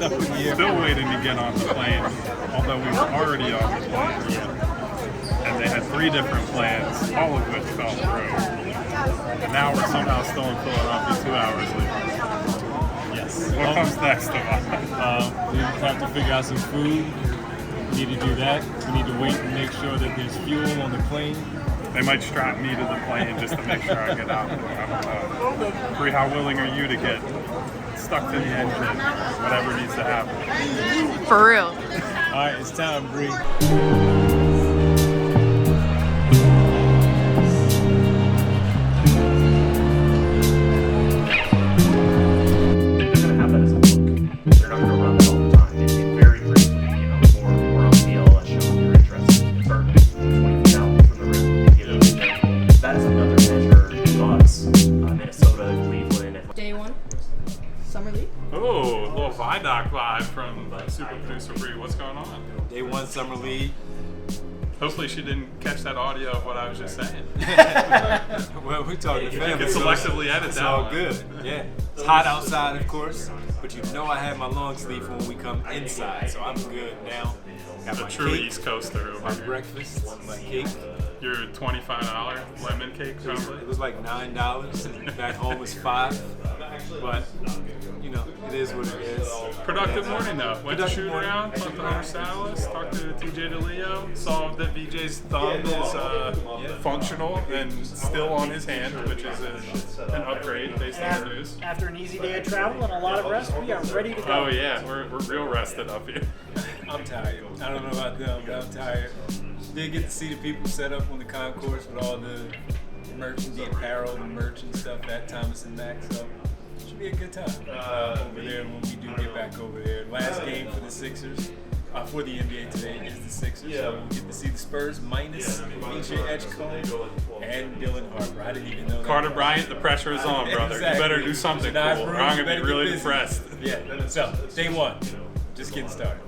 stuff in here. Still waiting to get on the plane, although we were already on the plane. And they had 3 different plans, all of which fell through. And now we're somehow still in Philadelphia 2 hours later. Yes. What comes next, Devon? We have to figure out some food. We need to do that. We need to wait and make sure that there's fuel on the plane. They might strap me to the plane just to make sure I get out. I don't know. Bree, how willing are you to get stuck to the engine? Whatever needs to happen. For real. All right, it's time, Bree. Vidoc vibe from Super Producer Bree. What's going on? Day 1 Summer League. Hopefully she didn't catch that audio of what I was just saying. Well, we're talking to family. You can selectively edit it's that all one. good. Yeah. It's hot outside, of course, but you know I have my long sleeve when we come inside, so I'm good now. Got The my true cake, East Coaster over my here. breakfast, my cake. Your $25 lemon cake, probably. It was like $9, and back home was $5. But you know, it is what it is. Productive morning though. Went to shoot morning. around, talked to Hunter Salas, talked to TJ DeLeo, saw that VJ's thumb is functional and still on his hand, which is an upgrade based on the news. After an easy day of travel and a lot of rest, we are ready to go. Oh yeah, we're real rested up here. I'm tired. I don't know about them, but I'm tired. Did get to see the people set up on the concourse with all the merch and the apparel and merch and stuff at Thomas and Mack, so it should be a good time over there when we do get back over there. Last game for the Sixers, for the NBA today is the Sixers, so we'll get to see the Spurs minus VJ Edgecombe and Dylan Harper. I didn't even know that. Carter Bryant, the pressure is on, brother. Exactly. You better do something cool, or I'm going to be really depressed. Yeah, so day 1, just getting started.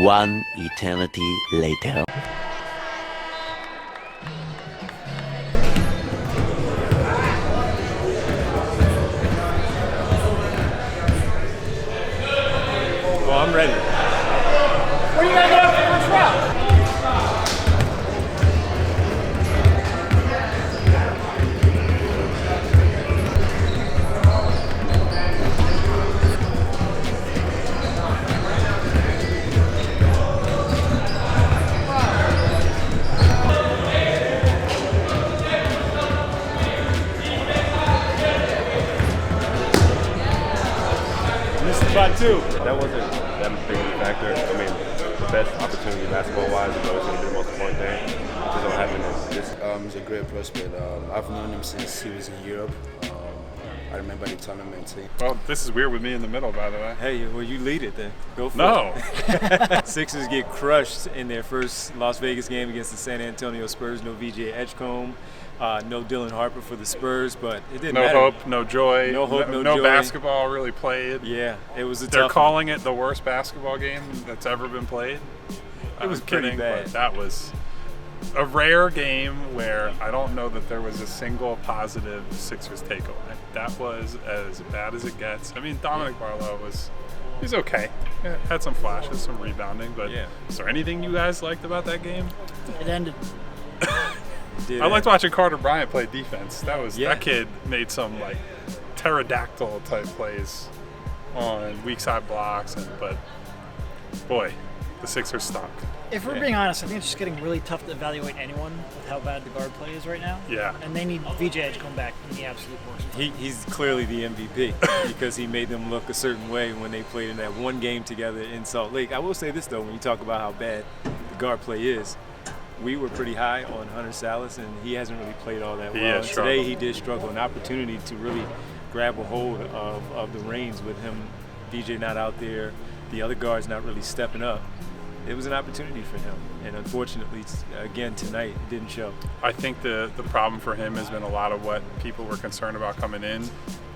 One eternity later. Well, I'm ready. What do you got to get up for first round? By 2. That wasn't that big of a factor. I mean, the best opportunity basketball-wise is always going to be the most important thing. Just don't happen this. He's a great prospect. I've known him since he was in Europe. I remember the tournament team. Well, this is weird with me in the middle, by the way. Hey, well, you lead it then. Go for No. it. Sixers get crushed in their first Las Vegas game against the San Antonio Spurs. No VJ Edgecombe. No Dylan Harper for the Spurs, but it didn't matter. No hope, no joy. No hope, no no joy. basketball really played. Yeah, it was a They're tough calling it the worst basketball game that's ever been played. It was pretty kidding, bad. But that was a rare game where I don't know that there was a single positive Sixers takeaway. That was as bad as it gets. I mean, Dominic Barlow he's okay. Yeah, had some flashes, some rebounding, but Yeah. is there anything you guys liked about that game? It ended. did. I liked watching Carter Bryant play defense. Yeah. That kid made some like pterodactyl type plays on weak side blocks, but boy, the Sixers stunk. If we're being honest, I think it's just getting really tough to evaluate anyone with how bad the guard play is right now. Yeah. And they need VJ Edgecombe back in the absolute worst. He's clearly the MVP because he made them look a certain way when they played in that one game together in Salt Lake. I will say this, though, when you talk about how bad the guard play is, we were pretty high on Hunter Salas, and he hasn't really played all that well. And today he did struggle. An opportunity to really grab a hold of the reins with him, VJ not out there, the other guards not really stepping up. It was an opportunity for him, and unfortunately, again, tonight, it didn't show. I think the problem for him has been a lot of what people were concerned about coming in.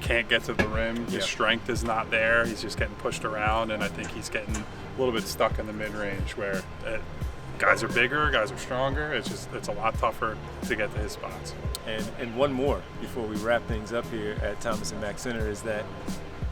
Can't get to the rim. His strength is not there. He's just getting pushed around, and I think he's getting a little bit stuck in the mid-range where guys are bigger, guys are stronger. It's a lot tougher to get to his spots. And one more before we wrap things up here at Thomas and Mack Center is that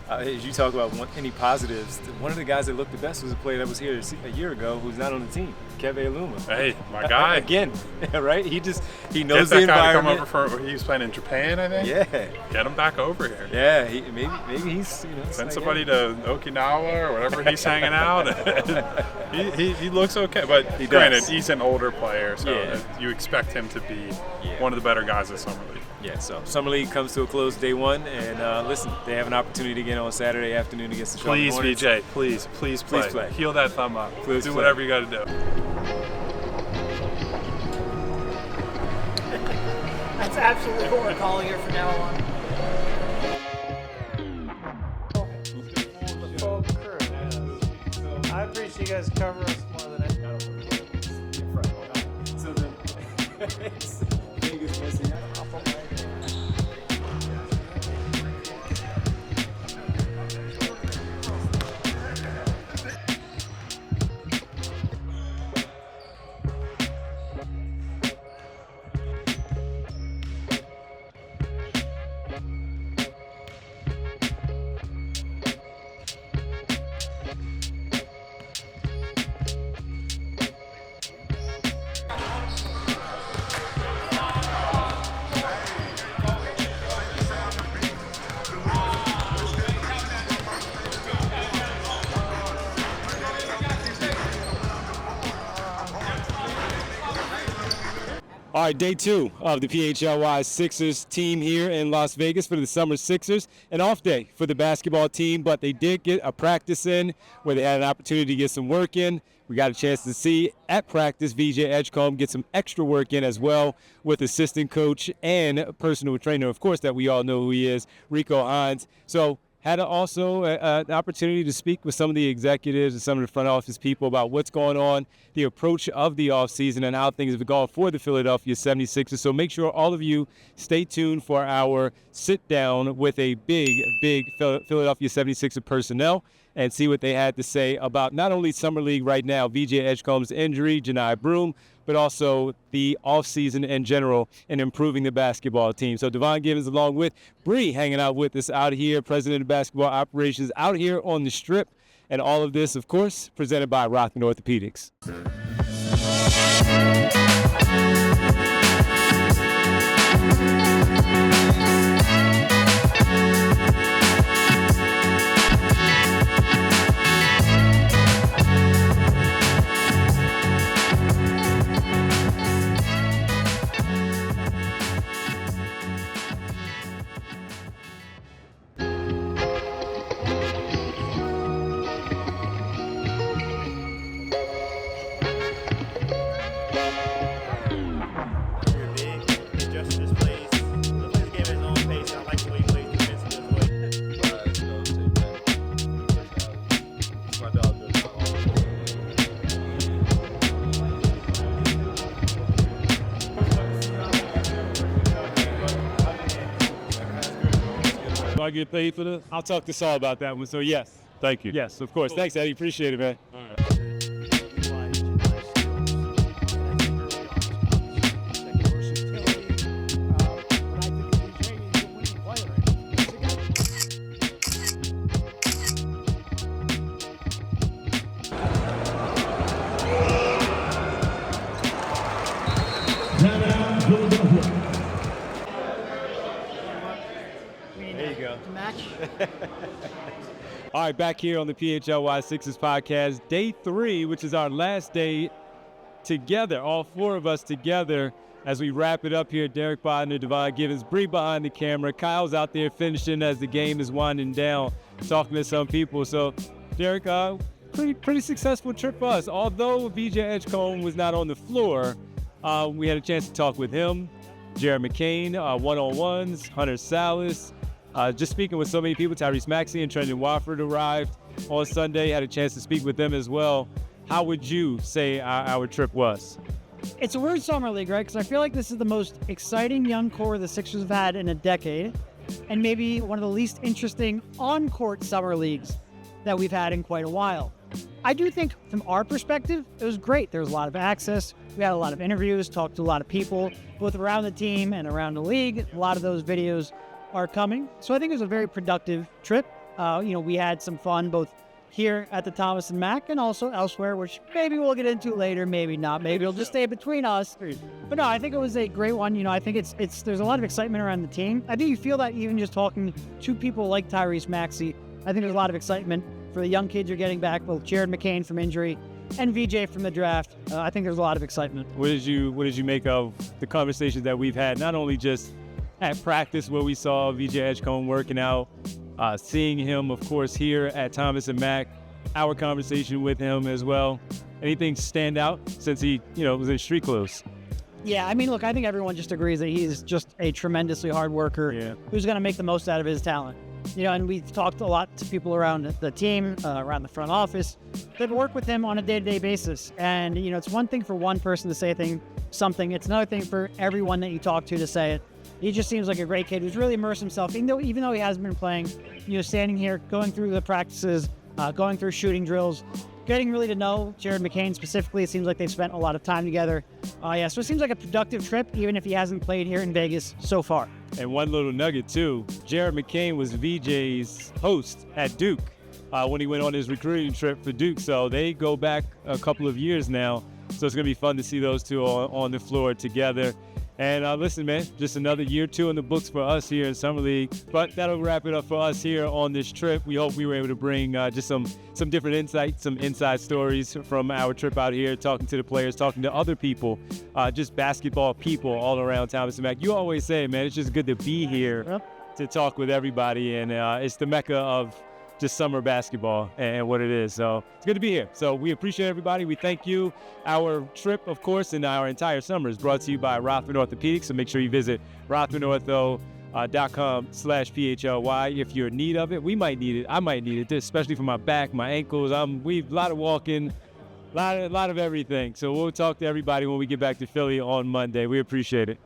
as you talk about any positives, one of the guys that looked the best was a player that was here a year ago who's not on the team, Keve Aluma. Hey, my guy. Again, right? He knows the the Guy environment. to come over he was playing in Japan, I think. Yeah. Get him back over here. Yeah, maybe he's send somebody to Okinawa or wherever he's hanging out. he looks okay, but granted, he's an older player, so you expect him to be one of the better guys at Summer League. Yeah, so Summer League comes to a close day one, and listen, they have an opportunity again on Saturday afternoon against the Charlotte Hornets. VJ, please play. Heal that thumb up. Please do play. Whatever you got to do. That's absolutely what we're calling it from now on. The full crew. I appreciate you guys covering us more than anything. So the thing is missing out. All right, day two of the PHLY Sixers team here in Las Vegas for the Summer Sixers. An off day for the basketball team, but they did get a practice in where they had an opportunity to get some work in. We got a chance to see at practice VJ Edgecombe get some extra work in as well with assistant coach and personal trainer, of course, that we all know who he is, Rico Hines. So had also an opportunity to speak with some of the executives and some of the front office people about what's going on, the approach of the offseason, and how things have gone for the Philadelphia 76ers. So make sure all of you stay tuned for our sit down with a big Philadelphia 76er personnel and see what they had to say about not only Summer League right now, VJ Edgecombe's injury, Janai Broom, but also the offseason in general and improving the basketball team. So Devon Givens along with Bree hanging out with us out here, President of Basketball Operations out here on the Strip. And all of this, of course, presented by Rockman Orthopedics. Do I get paid for this? I'll talk to Saul about that one. So yes. Thank you. Yes, of course. Thanks, Eddie. Appreciate it, man. All right. Timeout, All right, back here on the PHLY Sixers Podcast, day 3, which is our last day together, all 4 of us together. As we wrap it up here, Derek Bodner, Devon Givens, Bree behind the camera. Kyle's out there finishing as the game is winding down, talking to some people. So, Derek, pretty successful trip for us. Although VJ Edgecombe was not on the floor, we had a chance to talk with him, Jared Mccain, one-on-ones, Hunter Salas. Just speaking with so many people. Tyrese Maxey and Trendon Watford arrived on Sunday. Had a chance to speak with them as well. How would you say our trip was? It's a weird summer league, right? Because I feel like this is the most exciting young core the Sixers have had in a decade, and maybe one of the least interesting on-court summer leagues that we've had in quite a while. I do think from our perspective, it was great. There was a lot of access. We had a lot of interviews, talked to a lot of people, both around the team and around the league. A lot of those videos are coming. So I think it was a very productive trip. We had some fun both here at the Thomas and Mack and also elsewhere, which maybe we'll get into later, maybe not. Maybe it'll just stay between us. But no, I think it was a great one. I think there's a lot of excitement around the team. I think you feel that even just talking to people like Tyrese Maxey. I think there's a lot of excitement for the young kids you're getting back, both Jared Mccain from injury and VJ from the draft. I think there's a lot of excitement. What did you make of the conversations that we've had, not only just at practice where we saw VJ Edgecombe working out, seeing him, of course, here at Thomas and Mack, our conversation with him as well. Anything stand out since he, was in street clothes? Yeah, I mean, look, I think everyone just agrees that he's just a tremendously hard worker who's going to make the most out of his talent. And we've talked a lot to people around the team, around the front office that work with him on a day-to-day basis. And, it's one thing for one person to say something. It's another thing for everyone that you talk to say it. He just seems like a great kid who's really immersed himself, even though he hasn't been playing, standing here, going through the practices, going through shooting drills, getting really to know Jared Mccain specifically. It seems like they've spent a lot of time together. So it seems like a productive trip, even if he hasn't played here in Vegas so far. And one little nugget, too. Jared Mccain was VJ's host at Duke when he went on his recruiting trip for Duke. So they go back a couple of years now. So it's going to be fun to see those two on the floor together. And listen, man, just another year 2 in the books for us here in Summer League. But that'll wrap it up for us here on this trip. We hope we were able to bring just some different insights, some inside stories from our trip out here, talking to the players, talking to other people, just basketball people all around Thomas and Mack. You always say, man, it's just good to be here to talk with everybody. And it's the mecca of just summer basketball and what it is. So it's good to be here. So we appreciate everybody. We thank you. Our trip, of course, and our entire summer is brought to you by Rothman Orthopedics. So make sure you visit rothmanortho.com/PHLY if you're in need of it. We might need it. I might need it, especially for my back, my ankles. We've a lot of walking, a lot of everything. So we'll talk to everybody when we get back to Philly on Monday. We appreciate it.